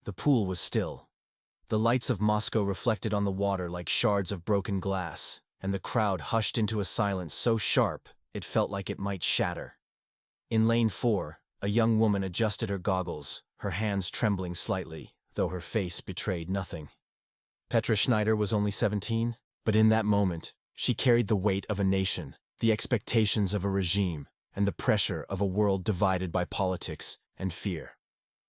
The pool was still. The lights of Moscow reflected on the water like shards of broken glass, and the crowd hushed into a silence so sharp it felt like it might shatter. In lane 4, a young woman adjusted her goggles, her hands trembling slightly, though her face betrayed nothing. Petra Schneider was only 17, but in that moment, she carried the weight of a nation, the expectations of a regime, and the pressure of a world divided by politics and fear.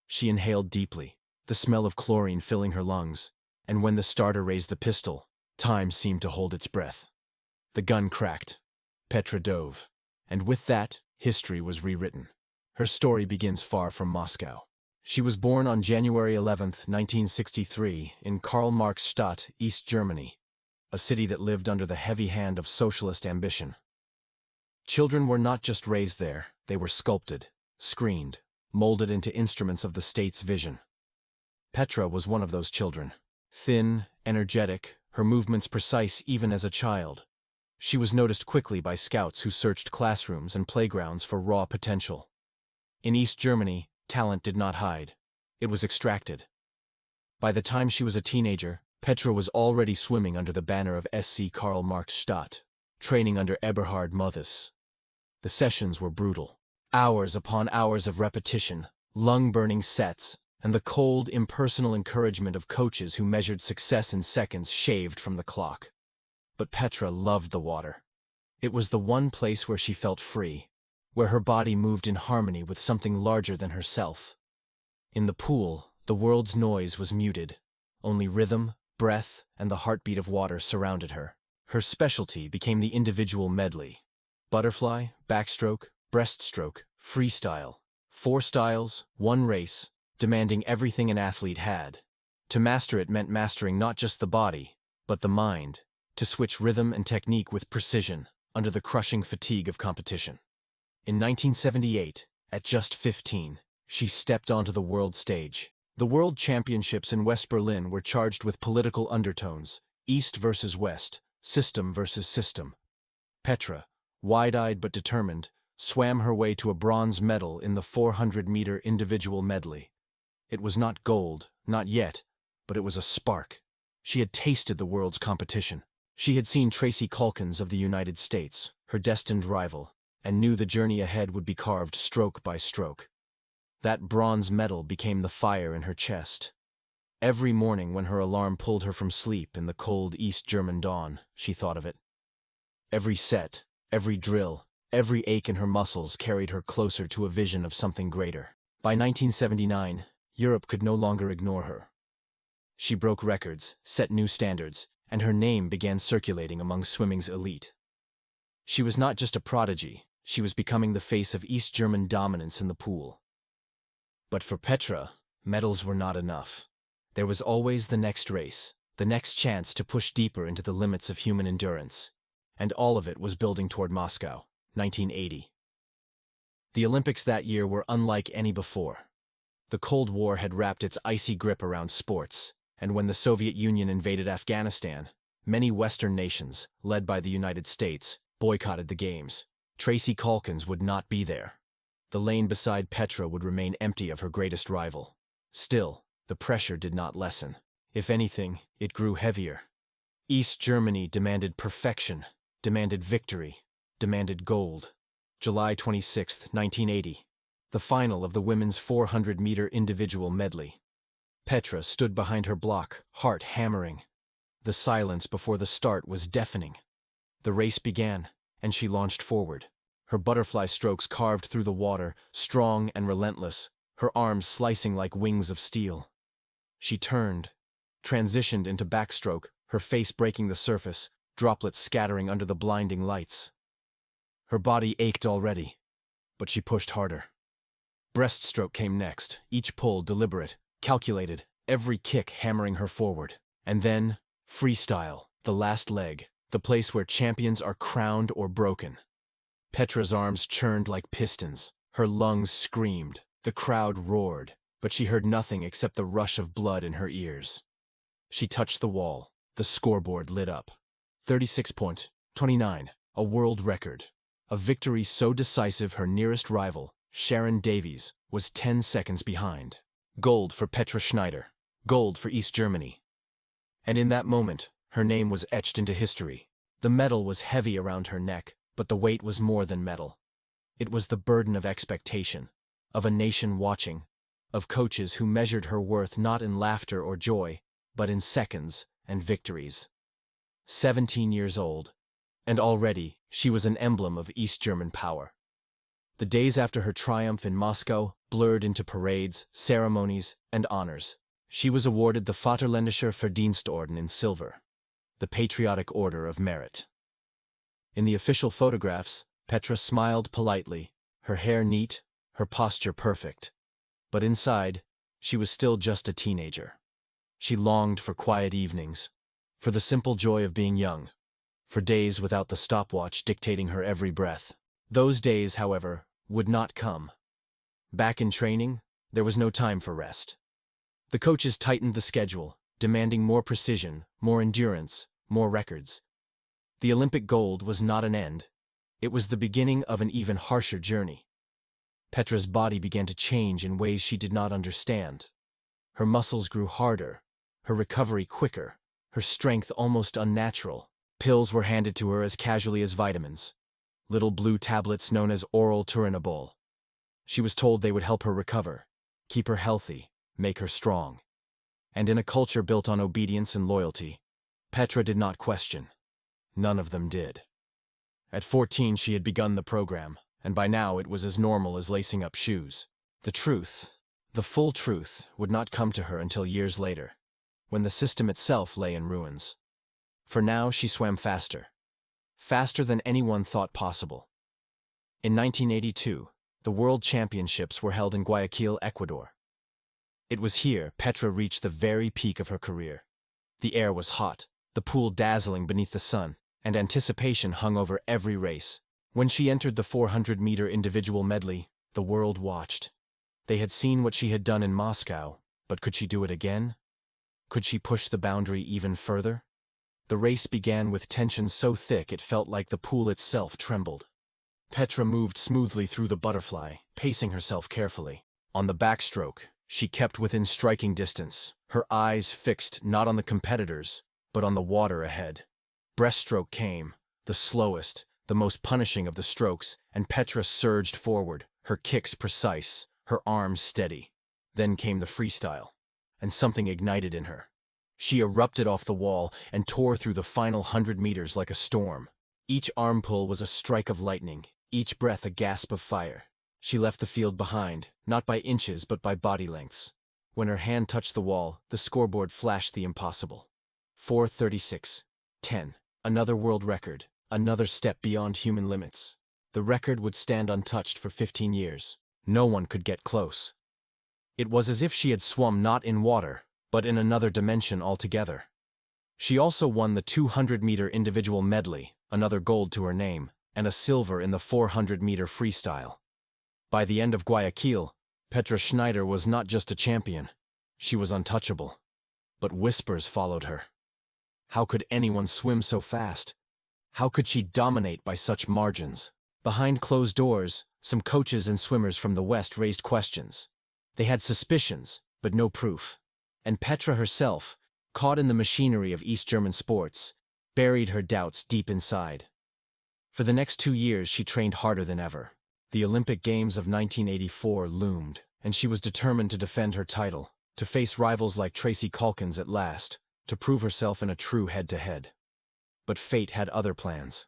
She inhaled deeply, the smell of chlorine filling her lungs, and when the starter raised the pistol, time seemed to hold its breath. The gun cracked. Petra dove, and with that, history was rewritten. Her story begins far from Moscow. She was born on January 11, 1963, in Karl-Marx-Stadt, East Germany, a city that lived under the heavy hand of socialist ambition. Children were not just raised there, they were sculpted, screened, molded into instruments of the state's vision. Petra was one of those children. Thin, energetic, her movements precise even as a child. She was noticed quickly by scouts who searched classrooms and playgrounds for raw potential. In East Germany, talent did not hide. It was extracted. By the time she was a teenager, Petra was already swimming under the banner of SC Karl-Marx-Stadt, training under Eberhard Mothus. The sessions were brutal. Hours upon hours of repetition, lung-burning sets, and the cold, impersonal encouragement of coaches who measured success in seconds shaved from the clock. But Petra loved the water. It was the one place where she felt free, where her body moved in harmony with something larger than herself. In the pool, the world's noise was muted. Only rhythm, breath, and the heartbeat of water surrounded her. Her specialty became the individual medley. Butterfly, backstroke, breaststroke, freestyle. 4 styles, 1 race, demanding everything an athlete had. To master it meant mastering not just the body, but the mind, to switch rhythm and technique with precision, under the crushing fatigue of competition. In 1978, at just 15, she stepped onto the world stage. The World Championships in West Berlin were charged with political undertones, East versus West, system versus system. Petra, wide-eyed but determined, swam her way to a bronze medal in the 400-meter individual medley. It was not gold, not yet, but it was a spark. She had tasted the world's competition. She had seen Tracy Calkins of the United States, her destined rival, and knew the journey ahead would be carved stroke by stroke. That bronze medal became the fire in her chest. Every morning when her alarm pulled her from sleep in the cold East German dawn, she thought of it. Every set, every drill, every ache in her muscles carried her closer to a vision of something greater. By 1979, Europe could no longer ignore her. She broke records, set new standards, and her name began circulating among swimming's elite. She was not just a prodigy, she was becoming the face of East German dominance in the pool. But for Petra, medals were not enough. There was always the next race, the next chance to push deeper into the limits of human endurance. And all of it was building toward Moscow, 1980. The Olympics that year were unlike any before. The Cold War had wrapped its icy grip around sports, and when the Soviet Union invaded Afghanistan, many Western nations, led by the United States, boycotted the Games. Tracy Calkins would not be there. The lane beside Petra would remain empty of her greatest rival. Still, the pressure did not lessen. If anything, it grew heavier. East Germany demanded perfection, demanded victory, demanded gold. July 26, 1980. The final of the women's 400-meter individual medley. Petra stood behind her block, heart hammering. The silence before the start was deafening. The race began, and she launched forward. Her butterfly strokes carved through the water, strong and relentless, her arms slicing like wings of steel. She turned, transitioned into backstroke, her face breaking the surface, droplets scattering under the blinding lights. Her body ached already, but she pushed harder. Breaststroke came next, each pull deliberate, calculated, every kick hammering her forward. And then, freestyle, the last leg, the place where champions are crowned or broken. Petra's arms churned like pistons, her lungs screamed, the crowd roared, but she heard nothing except the rush of blood in her ears. She touched the wall, the scoreboard lit up. 36.29, a world record. A victory so decisive her nearest rival, Sharon Davies, was 10 seconds behind. Gold for Petra Schneider. Gold for East Germany. And in that moment, her name was etched into history. The medal was heavy around her neck, but the weight was more than metal. It was the burden of expectation, of a nation watching, of coaches who measured her worth not in laughter or joy, but in seconds and victories. 17 years old, and already she was an emblem of East German power. The days after her triumph in Moscow blurred into parades, ceremonies, and honors. She was awarded the Vaterländischer Verdienstorden in silver, the Patriotic Order of Merit. In the official photographs, Petra smiled politely, her hair neat, her posture perfect. But inside, she was still just a teenager. She longed for quiet evenings, for the simple joy of being young, for days without the stopwatch dictating her every breath. Those days, however, would not come. Back in training, there was no time for rest. The coaches tightened the schedule, demanding more precision, more endurance, more records. The Olympic gold was not an end. It was the beginning of an even harsher journey. Petra's body began to change in ways she did not understand. Her muscles grew harder, her recovery quicker, her strength almost unnatural. Pills were handed to her as casually as vitamins, little blue tablets known as oral turinabol. She was told they would help her recover, keep her healthy, make her strong. And in a culture built on obedience and loyalty, Petra did not question. None of them did. At 14 she had begun the program, and by now it was as normal as lacing up shoes. The truth, the full truth, would not come to her until years later, when the system itself lay in ruins. For now she swam faster. Faster than anyone thought possible. In 1982, the World Championships were held in Guayaquil, Ecuador. It was here Petra reached the very peak of her career. The air was hot, the pool dazzling beneath the sun, and anticipation hung over every race. When she entered the 400-meter individual medley, the world watched. They had seen what she had done in Moscow, but could she do it again? Could she push the boundary even further? The race began with tension so thick it felt like the pool itself trembled. Petra moved smoothly through the butterfly, pacing herself carefully. On the backstroke, she kept within striking distance, her eyes fixed not on the competitors, but on the water ahead. Breaststroke came, the slowest, the most punishing of the strokes, and Petra surged forward, her kicks precise, her arms steady. Then came the freestyle, and something ignited in her. She erupted off the wall and tore through the final 100 meters like a storm. Each arm pull was a strike of lightning, each breath a gasp of fire. She left the field behind, not by inches but by body lengths. When her hand touched the wall, the scoreboard flashed the impossible. 4:36:10. Another world record, another step beyond human limits. The record would stand untouched for 15 years. No one could get close. It was as if she had swum not in water, but in another dimension altogether. She also won the 200-meter individual medley, another gold to her name, and a silver in the 400-meter freestyle. By the end of Guayaquil, Petra Schneider was not just a champion. She was untouchable. But whispers followed her. How could anyone swim so fast? How could she dominate by such margins? Behind closed doors, some coaches and swimmers from the West raised questions. They had suspicions, but no proof. And Petra herself, caught in the machinery of East German sports, buried her doubts deep inside. For the next 2 years she trained harder than ever. The Olympic Games of 1984 loomed, and she was determined to defend her title, to face rivals like Tracy Calkins at last, to prove herself in a true head-to-head. But fate had other plans.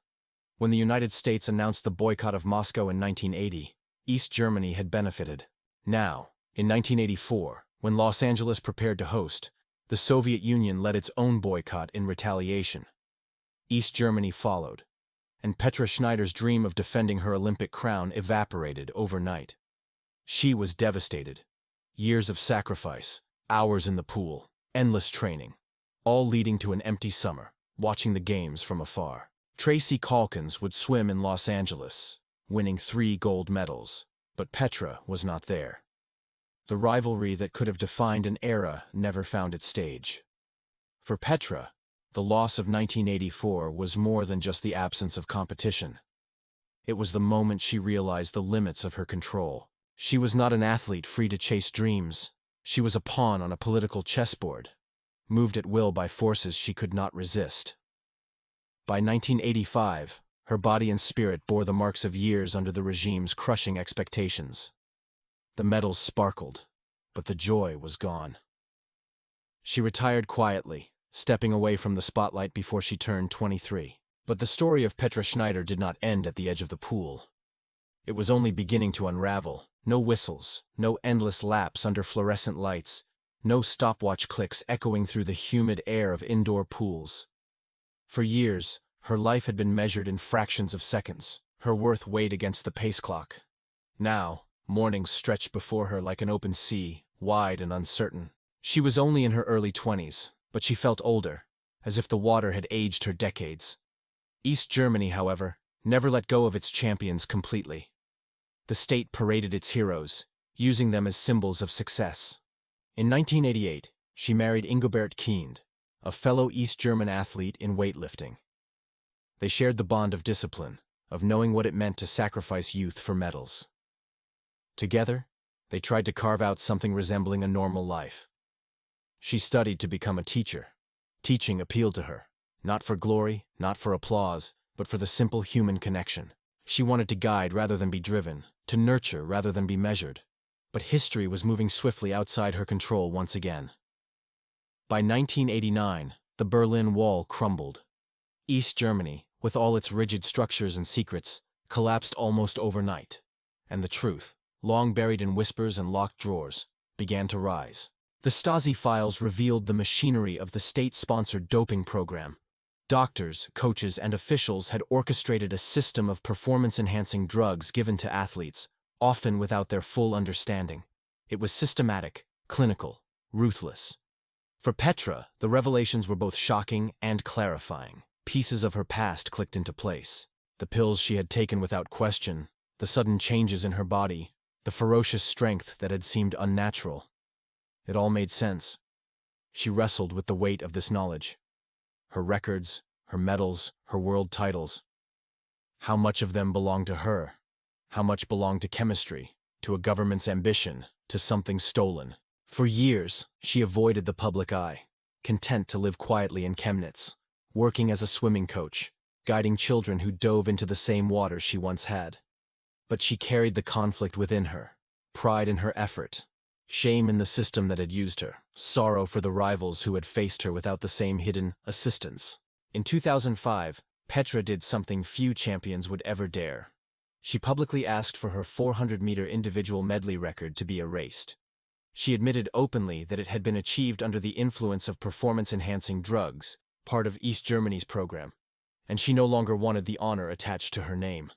When the United States announced the boycott of Moscow in 1980, East Germany had benefited. Now, in 1984, when Los Angeles prepared to host, the Soviet Union led its own boycott in retaliation. East Germany followed, and Petra Schneider's dream of defending her Olympic crown evaporated overnight. She was devastated. Years of sacrifice, hours in the pool, endless training, all leading to an empty summer, watching the games from afar. Tracy Calkins would swim in Los Angeles, winning 3 gold medals, but Petra was not there. The rivalry that could have defined an era never found its stage. For Petra, the loss of 1984 was more than just the absence of competition. It was the moment she realized the limits of her control. She was not an athlete free to chase dreams. She was a pawn on a political chessboard, moved at will by forces she could not resist. By 1985, her body and spirit bore the marks of years under the regime's crushing expectations. The medals sparkled, but the joy was gone. She retired quietly, stepping away from the spotlight before she turned 23. But the story of Petra Schneider did not end at the edge of the pool. It was only beginning to unravel. No whistles, no endless laps under fluorescent lights, no stopwatch clicks echoing through the humid air of indoor pools. For years, her life had been measured in fractions of seconds, her worth weighed against the pace clock. Now, mornings stretched before her like an open sea, wide and uncertain. She was only in her early 20s, but she felt older, as if the water had aged her decades. East Germany, however, never let go of its champions completely. The state paraded its heroes, using them as symbols of success. In 1988, she married Ingobert Kind, a fellow East German athlete in weightlifting. They shared the bond of discipline, of knowing what it meant to sacrifice youth for medals. Together, they tried to carve out something resembling a normal life. She studied to become a teacher. Teaching appealed to her, not for glory, not for applause, but for the simple human connection. She wanted to guide rather than be driven, to nurture rather than be measured. But history was moving swiftly outside her control once again. By 1989, the Berlin Wall crumbled. East Germany, with all its rigid structures and secrets, collapsed almost overnight. And the truth, long buried in whispers and locked drawers, began to rise. The Stasi files revealed the machinery of the state-sponsored doping program. Doctors, coaches, and officials had orchestrated a system of performance-enhancing drugs given to athletes, often without their full understanding. It was systematic, clinical, ruthless. For Petra, the revelations were both shocking and clarifying. Pieces of her past clicked into place. The pills she had taken without question, the sudden changes in her body, the ferocious strength that had seemed unnatural. It all made sense. She wrestled with the weight of this knowledge. Her records, her medals, her world titles. How much of them belonged to her? How much belonged to chemistry, to a government's ambition, to something stolen? For years, she avoided the public eye, content to live quietly in Chemnitz, working as a swimming coach, guiding children who dove into the same water she once had. But she carried the conflict within her, pride in her effort, shame in the system that had used her, sorrow for the rivals who had faced her without the same hidden assistance. In 2005, Petra did something few champions would ever dare. She publicly asked for her 400-meter individual medley record to be erased. She admitted openly that it had been achieved under the influence of performance-enhancing drugs, part of East Germany's program, and she no longer wanted the honor attached to her name.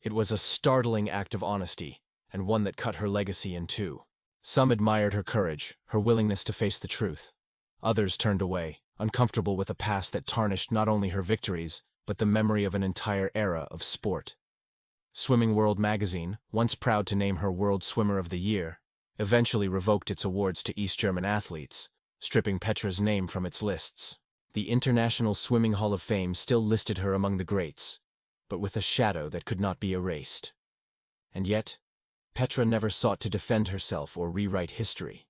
It was a startling act of honesty, and one that cut her legacy in two. Some admired her courage, her willingness to face the truth. Others turned away, uncomfortable with a past that tarnished not only her victories, but the memory of an entire era of sport. Swimming World magazine, once proud to name her World Swimmer of the Year, eventually revoked its awards to East German athletes, stripping Petra's name from its lists. The International Swimming Hall of Fame still listed her among the greats, but with a shadow that could not be erased. And yet, Petra never sought to defend herself or rewrite history.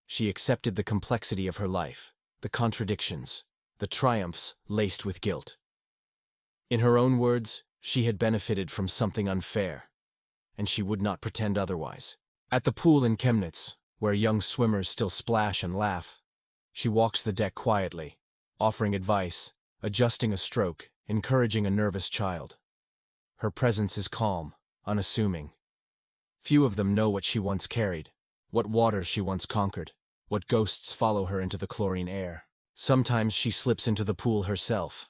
She accepted the complexity of her life, the contradictions, the triumphs laced with guilt. In her own words, she had benefited from something unfair, and she would not pretend otherwise. At the pool in Chemnitz, where young swimmers still splash and laugh, she walks the deck quietly, offering advice, adjusting a stroke, encouraging a nervous child. Her presence is calm, unassuming. Few of them know what she once carried, what waters she once conquered, what ghosts follow her into the chlorine air. Sometimes she slips into the pool herself.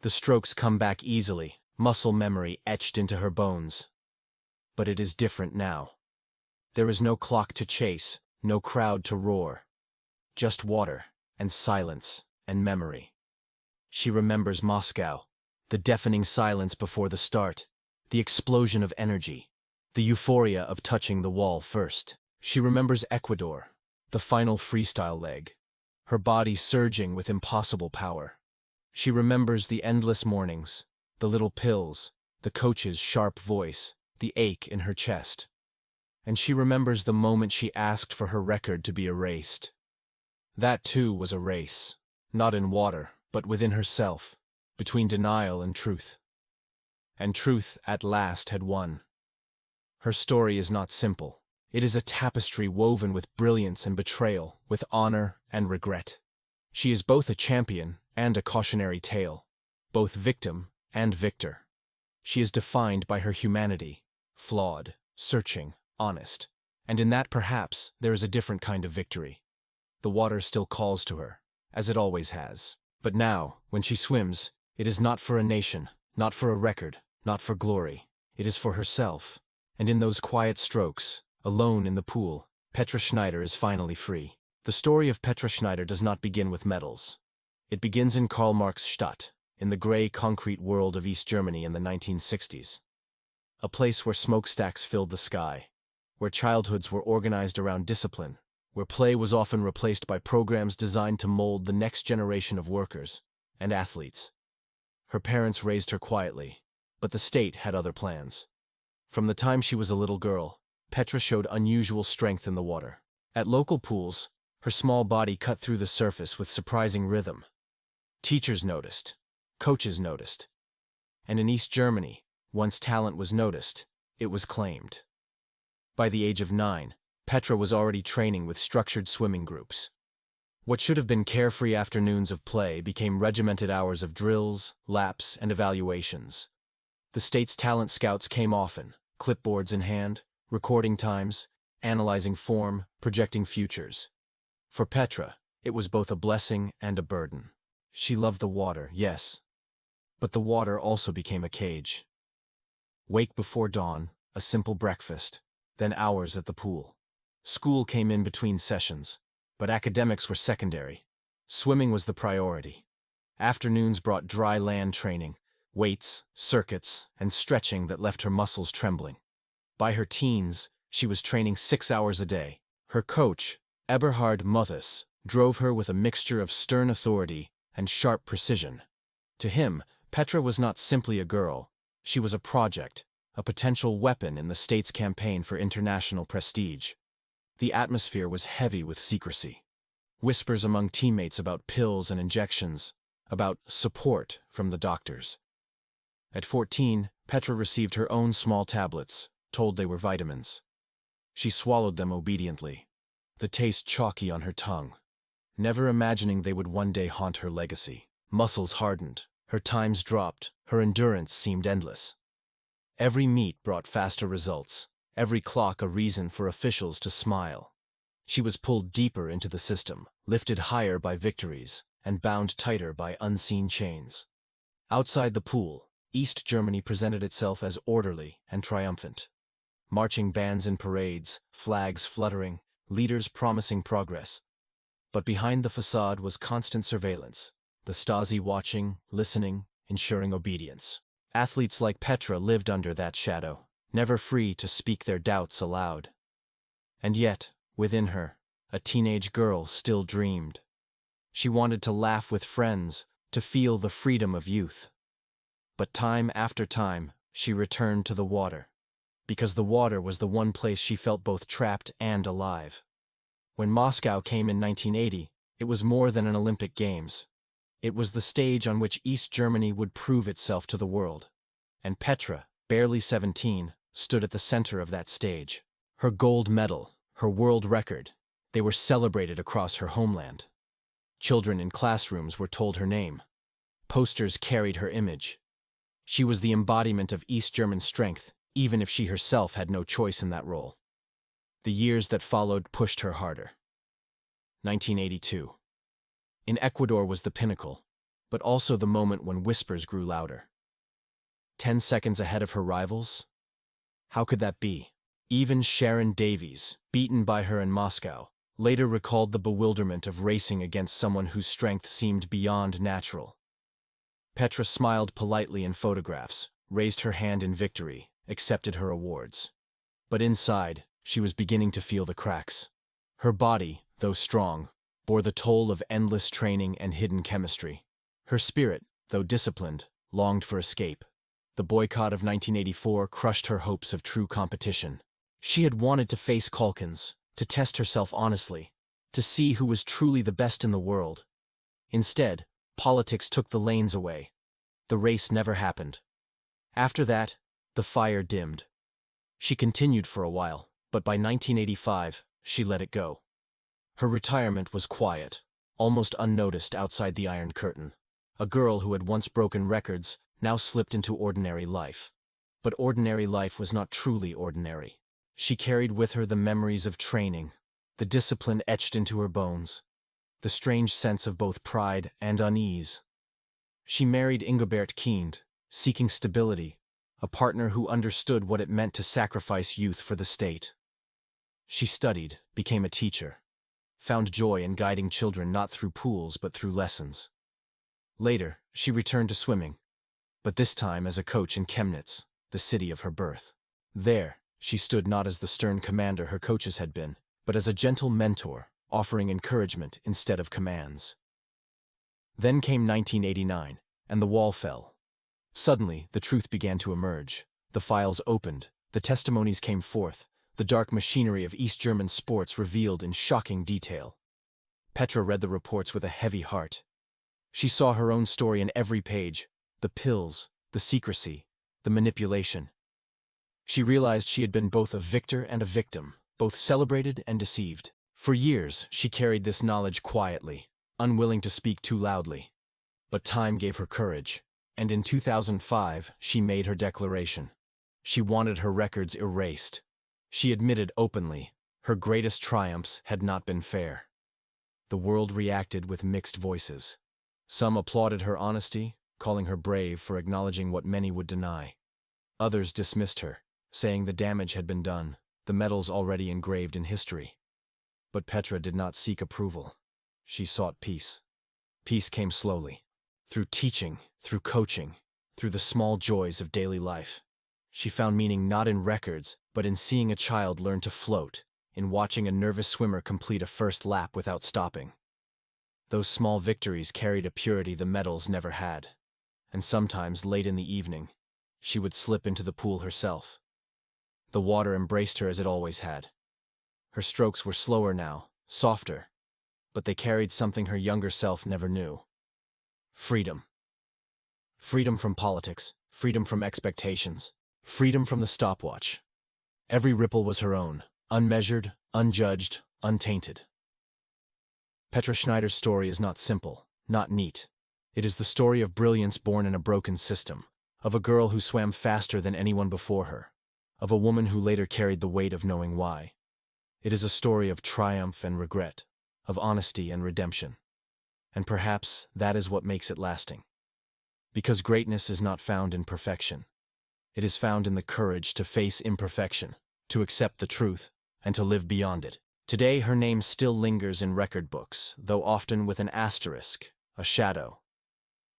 The strokes come back easily, muscle memory etched into her bones. But it is different now. There is no clock to chase, no crowd to roar. Just water, and silence, and memory. She remembers Moscow, the deafening silence before the start, the explosion of energy, the euphoria of touching the wall first. She remembers Ecuador, the final freestyle leg, her body surging with impossible power. She remembers the endless mornings, the little pills, the coach's sharp voice, the ache in her chest. and she remembers the moment she asked for her record to be erased. That, too, was a race, not in water, but within herself, between denial and truth. And truth, at last, had won. Her story is not simple. It is a tapestry woven with brilliance and betrayal, with honor and regret. She is both a champion and a cautionary tale, both victim and victor. She is defined by her humanity, flawed, searching, honest, and in that perhaps there is a different kind of victory. The water still calls to her, as it always has. But now, when she swims, it is not for a nation, not for a record, not for glory. It is for herself. And in those quiet strokes, alone in the pool, Petra Schneider is finally free. The story of Petra Schneider does not begin with medals. It begins in Karl Marx Stadt, in the gray concrete world of East Germany in the 1960s. A place where smokestacks filled the sky, where childhoods were organized around discipline, where play was often replaced by programs designed to mold the next generation of workers and athletes. Her parents raised her quietly, but the state had other plans. From the time she was a little girl, Petra showed unusual strength in the water. At local pools, her small body cut through the surface with surprising rhythm. Teachers noticed, coaches noticed, and in East Germany, once talent was noticed, it was claimed. By the age of 9, Petra was already training with structured swimming groups. What should have been carefree afternoons of play became regimented hours of drills, laps, and evaluations. The state's talent scouts came often, clipboards in hand, recording times, analyzing form, projecting futures. For Petra, it was both a blessing and a burden. She loved the water, yes, but the water also became a cage. Wake before dawn, a simple breakfast, then hours at the pool. School came in between sessions, but academics were secondary. Swimming was the priority. Afternoons brought dry land training, weights, circuits, and stretching that left her muscles trembling. By her teens, she was training 6 hours a day. Her coach, Eberhard Muthus, drove her with a mixture of stern authority and sharp precision. To him, Petra was not simply a girl. She was a project, a potential weapon in the state's campaign for international prestige. The atmosphere was heavy with secrecy. Whispers among teammates about pills and injections, about support from the doctors. At 14, Petra received her own small tablets, told they were vitamins. She swallowed them obediently, the taste chalky on her tongue, never imagining they would one day haunt her legacy. Muscles hardened, her times dropped, her endurance seemed endless. Every meet brought faster results, every clock a reason for officials to smile. She was pulled deeper into the system, lifted higher by victories, and bound tighter by unseen chains. Outside the pool, East Germany presented itself as orderly and triumphant. Marching bands in parades, flags fluttering, leaders promising progress. But behind the facade was constant surveillance, the Stasi watching, listening, ensuring obedience. Athletes like Petra lived under that shadow, never free to speak their doubts aloud. And yet, within her, a teenage girl still dreamed. She wanted to laugh with friends, to feel the freedom of youth. But time after time, she returned to the water, because the water was the one place she felt both trapped and alive. When Moscow came in 1980, it was more than an Olympic Games. It was the stage on which East Germany would prove itself to the world. And Petra, barely 17, stood at the center of that stage. Her gold medal, her world record, they were celebrated across her homeland. Children in classrooms were told her name. Posters carried her image. She was the embodiment of East German strength, even if she herself had no choice in that role. The years that followed pushed her harder. 1982. In Ecuador was the pinnacle, but also the moment when whispers grew louder. 10 seconds ahead of her rivals? How could that be? Even Sharon Davies, beaten by her in Moscow, later recalled the bewilderment of racing against someone whose strength seemed beyond natural. Petra smiled politely in photographs, raised her hand in victory, accepted her awards. But inside, she was beginning to feel the cracks. Her body, though strong, bore the toll of endless training and hidden chemistry. Her spirit, though disciplined, longed for escape. The boycott of 1984 crushed her hopes of true competition. She had wanted to face Calkins, to test herself honestly, to see who was truly the best in the world. Instead, politics took the lanes away. The race never happened. After that, the fire dimmed. She continued for a while, but by 1985, she let it go. Her retirement was quiet, almost unnoticed outside the Iron Curtain. A girl who had once broken records now slipped into ordinary life. But ordinary life was not truly ordinary. She carried with her the memories of training, the discipline etched into her bones, the strange sense of both pride and unease. She married Ingobert Kind, seeking stability, a partner who understood what it meant to sacrifice youth for the state. She studied, became a teacher, found joy in guiding children not through pools but through lessons. Later, she returned to swimming, but this time as a coach in Chemnitz, the city of her birth. There, she stood not as the stern commander her coaches had been, but as a gentle mentor, offering encouragement instead of commands. Then came 1989, and the wall fell. Suddenly, the truth began to emerge. The files opened, the testimonies came forth, the dark machinery of East German sports revealed in shocking detail. Petra read the reports with a heavy heart. She saw her own story in every page, the pills, the secrecy, the manipulation. She realized she had been both a victor and a victim, both celebrated and deceived. For years, she carried this knowledge quietly, unwilling to speak too loudly. But time gave her courage, and in 2005, she made her declaration. She wanted her records erased. She admitted openly, her greatest triumphs had not been fair. The world reacted with mixed voices. Some applauded her honesty, calling her brave for acknowledging what many would deny. Others dismissed her, saying the damage had been done, the medals already engraved in history. But Petra did not seek approval. She sought peace. Peace came slowly, through teaching, through coaching, through the small joys of daily life. She found meaning not in records, but in seeing a child learn to float, in watching a nervous swimmer complete a first lap without stopping. Those small victories carried a purity the medals never had. And sometimes, late in the evening, she would slip into the pool herself. The water embraced her as it always had. Her strokes were slower now, softer, but they carried something her younger self never knew. Freedom. Freedom from politics, freedom from expectations, freedom from the stopwatch. Every ripple was her own, unmeasured, unjudged, untainted. Petra Schneider's story is not simple, not neat. It is the story of brilliance born in a broken system, of a girl who swam faster than anyone before her, of a woman who later carried the weight of knowing why. It is a story of triumph and regret, of honesty and redemption. And perhaps that is what makes it lasting. Because greatness is not found in perfection. It is found in the courage to face imperfection, to accept the truth, and to live beyond it. Today her name still lingers in record books, though often with an asterisk, a shadow.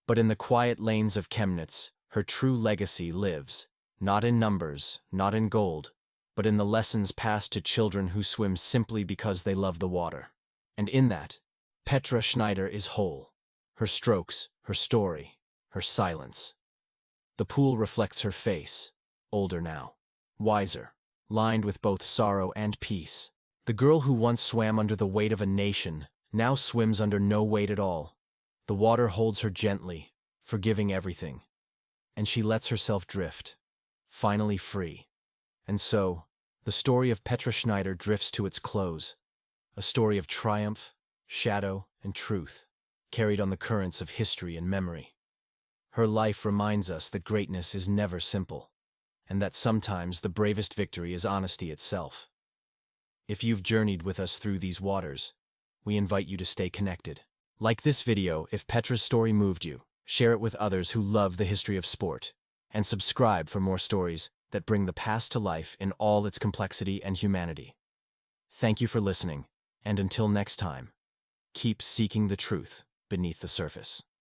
But in the quiet lanes of Chemnitz, her true legacy lives, not in numbers, not in gold, but in the lessons passed to children who swim simply because they love the water. And in that, Petra Schneider is whole. Her strokes, her story, her silence. The pool reflects her face, older now, wiser, lined with both sorrow and peace. The girl who once swam under the weight of a nation now swims under no weight at all. The water holds her gently, forgiving everything. And she lets herself drift, finally free. And so, the story of Petra Schneider drifts to its close. A story of triumph, shadow, and truth, carried on the currents of history and memory. Her life reminds us that greatness is never simple, and that sometimes the bravest victory is honesty itself. If you've journeyed with us through these waters, we invite you to stay connected. Like this video if Petra's story moved you, share it with others who love the history of sport, and subscribe for more stories that bring the past to life in all its complexity and humanity. Thank you for listening, and until next time, keep seeking the truth beneath the surface.